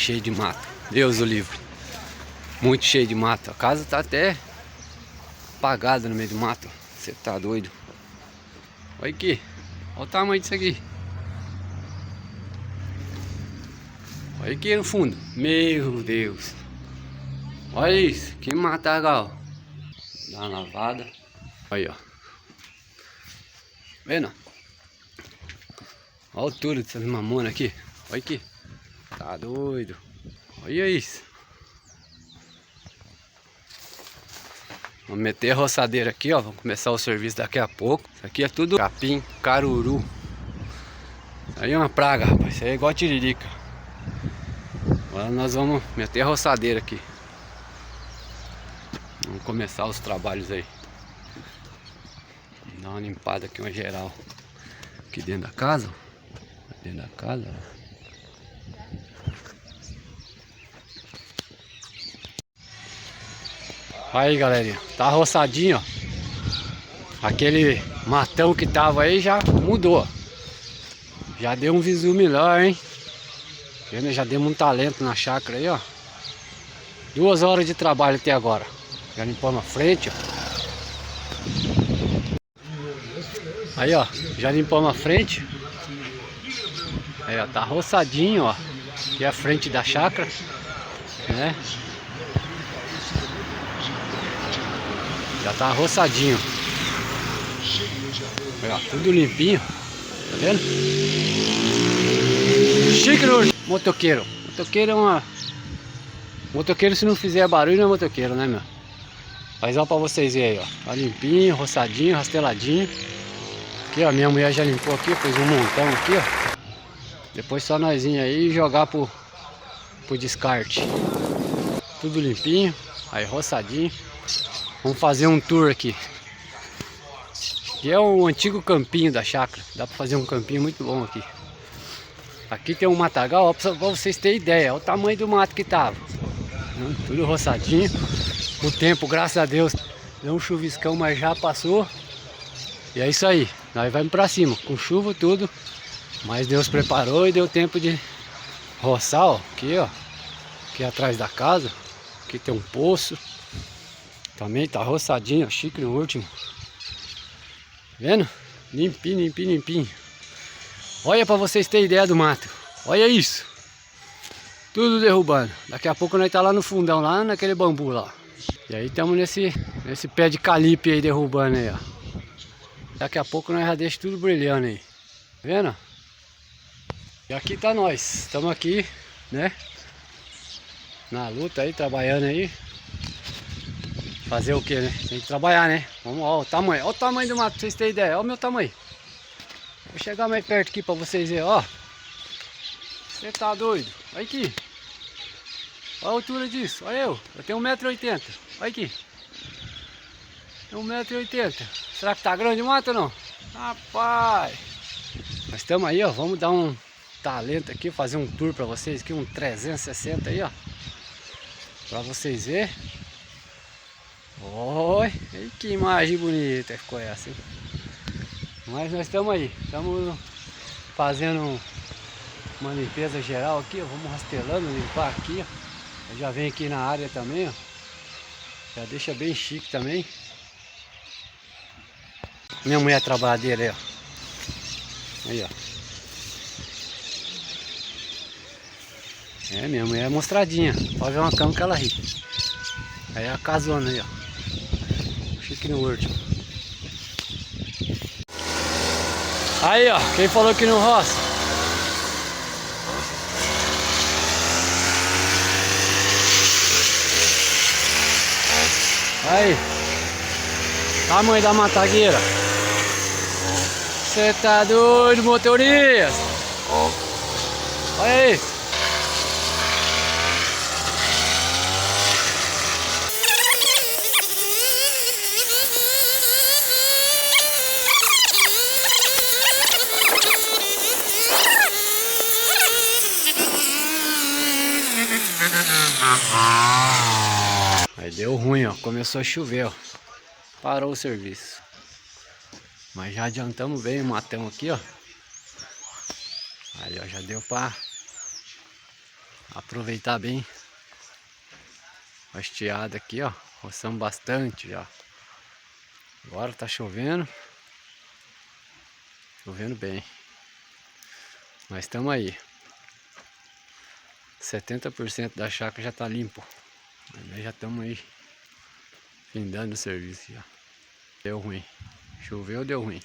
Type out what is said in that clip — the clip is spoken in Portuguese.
cheio de mato. Deus o livre. Muito cheio de mato. A casa tá até apagada no meio do mato. Você tá doido? Olha aqui. Olha o tamanho disso aqui. Olha aqui no fundo. Meu Deus. Olha isso. Que matagal. Dá uma lavada. Aí, ó. Vendo? Olha a altura dessas mamonas aqui. Olha aqui. Tá doido. Olha isso. Vamos meter a roçadeira aqui, ó. Vamos começar o serviço daqui a pouco. Isso aqui é tudo capim, caruru. Isso aí é uma praga, rapaz. Isso aí é igual a tiririca. Agora nós vamos meter a roçadeira aqui. Vamos começar os trabalhos aí. Dar uma limpada aqui, uma geral. Aqui dentro da casa. Dentro da casa. Aí, galerinha. Tá roçadinho, ó. Aquele matão que tava aí já mudou. Já deu um visu melhor, hein? Já deu muito talento na chácara aí, ó. 2 horas de trabalho até agora. Já limpamos a frente, ó. Aí, ó, já limpamos a frente. Aí, ó, tá roçadinho, ó. Aqui é a frente da chácara, né? Já tá roçadinho. Aí, ó, tudo limpinho. Tá vendo? Chique no motoqueiro. Motoqueiro é uma... Motoqueiro, se não fizer barulho, não é motoqueiro, né, meu? Mas ó, pra vocês verem aí, ó. Tá limpinho, roçadinho, rasteladinho. Aqui, ó, minha mulher já limpou aqui, fez um montão aqui, ó. Depois só nós ir aí e jogar pro descarte. Tudo limpinho, aí roçadinho. Vamos fazer um tour aqui. Aqui é o antigo campinho da chácara. Dá pra fazer um campinho muito bom aqui. Aqui tem um matagal, ó, pra vocês terem ideia. Olha o tamanho do mato que tava. Tudo roçadinho. O tempo, graças a Deus, deu um chuviscão, mas já passou. E é isso aí. Nós vamos pra cima, com chuva tudo. Mas Deus preparou e deu tempo de roçar, ó. Aqui, ó. Aqui atrás da casa. Aqui tem um poço. Também tá roçadinho, ó. Chique no último. Vendo? Limpinho, limpinho, limpinho. Olha pra vocês terem ideia do mato. Olha isso. Tudo derrubando. Daqui a pouco nós tá lá no fundão, lá naquele bambu lá. E aí estamos nesse pé de calipe aí derrubando aí, ó. Daqui a pouco nós já deixamos tudo brilhando aí. Tá vendo? E aqui tá nós. Estamos aqui, né? Na luta aí, trabalhando aí. Fazer o que, né? Tem que trabalhar, né? Vamos, ó, o tamanho. Olha o tamanho do mato, pra vocês terem ideia. Olha o meu tamanho. Vou chegar mais perto aqui pra vocês verem, ó. Você tá doido? Olha aqui. Olha a altura disso. Olha eu tenho 1,80 m. Olha aqui. Tem 1,80 m. Será que tá grande o mato ou não? Rapaz. Nós estamos aí, ó. Vamos dar um talento aqui, fazer um tour pra vocês aqui, um 360 aí, ó. Pra vocês verem. Oi, que imagem bonita ficou essa, hein? Mas nós estamos aí, estamos fazendo uma limpeza geral aqui, ó. Vamos rastelando, limpar aqui, ó. Eu já venho aqui na área também, ó. Já deixa bem chique também. Minha mulher trabalhadeira aí, ó. Aí, ó. É, minha mulher é mostradinha. Pode ver uma cama que ela ri. Aí é a casona aí, ó. Chique no último. Aí, ó. Quem falou que não roça? Aí. Tamanho da matagueira. Você tá doido, motorista? Olha isso. Aí deu ruim, ó. Começou a chover, ó. Parou o serviço. Mas já adiantamos bem o matão aqui, ó. Aí, ó, já deu pra aproveitar bem a estiada aqui, ó. Roçamos bastante já. Agora tá chovendo. Chovendo bem. Mas estamos aí. 70% da chácara já tá limpo. Nós já estamos aí findando o serviço já. Deu ruim. Choveu, deu ruim.